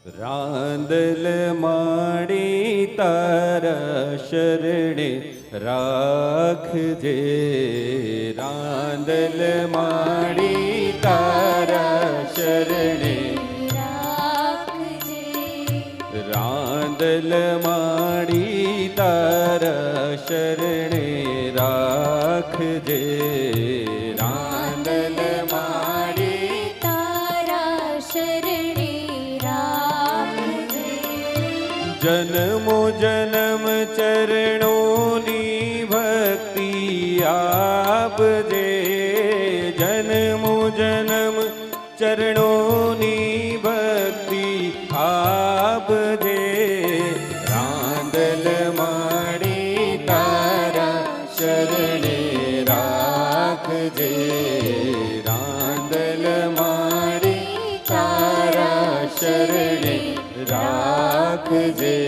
રાંદલ માડી તારા શરણે રાખજે, રાંદલ માડી તારા શરણે રાખજે, રાંદલ માડી તારા શરણે રાખજે, રાંદલ માડી તારા શરણે રાખજે, જન્મો જન્મ ચરણોની ભક્તિ આપજે, જન્મો જન્મ ચરણોની ભક્તિ આપજે, રાંદલ માડી તારા શરણે રાખજે, રાંદલ માડી તારા શરણે રાખજે.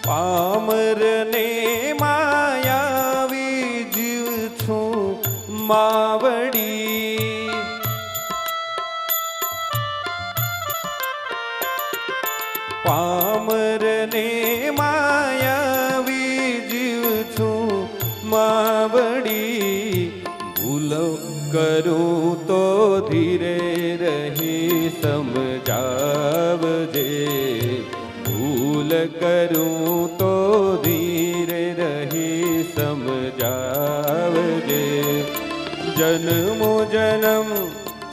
પામરને માયાવી જીવ છું માવડી, પામરને માયાવી જીવ છું માવડી, ભૂલ કરું તો ધીરે રહી સમજાવજે, ભૂલ કરું તો ધીરે રહી સમજાવજે, જન્મો જન્મ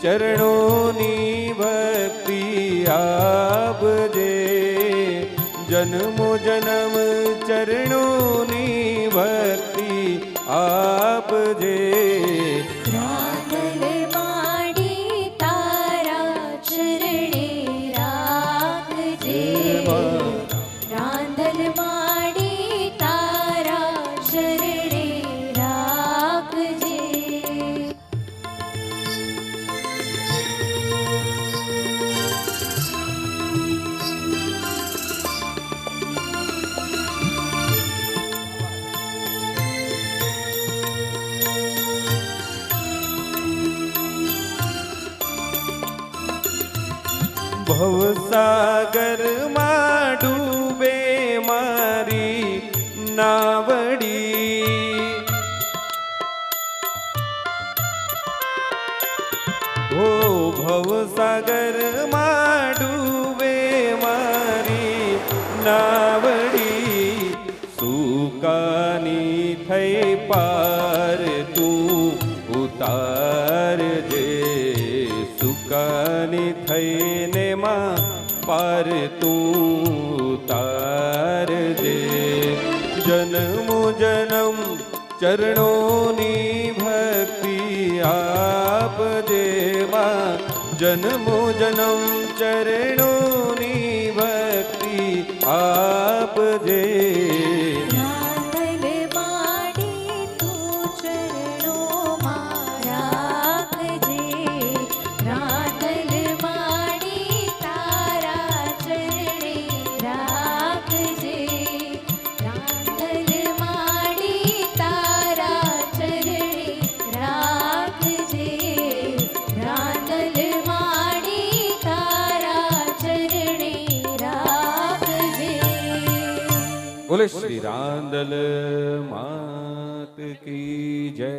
ચરણોની ભક્તિ આપજે, જન્મો જન્મ ચરણોની ભક્તિ આપજે, રાંદલ માડી તારા શરણે રાખજે, રાંદલ માડી તારા શરણે રાખજે. ભવસાગરમાં ડૂબે મારી નાવડી, ઓ ભવસાગરમાં ડૂબે મારી નાવડી, સુકાની થઈ પાર તું ઉતારજે, સુકાની થઈને માં પાર તું ઉતારજે, જન્મો જન્મ ચરણોની ભક્તિ આપજે માં, જન્મો જન્મ ચરણોની ભક્તિ આપજે, રાંદલ માડી તું ચરણોમાં રાખજે, રાંદલ માડી તારા ચરણે રાખજે, રાંદલ માડી તારા ચરણે રાખજે, રાંદલ માડી તારા ચરણે રાખજે. બોલે શ્રી રાંદલ માત કી જય.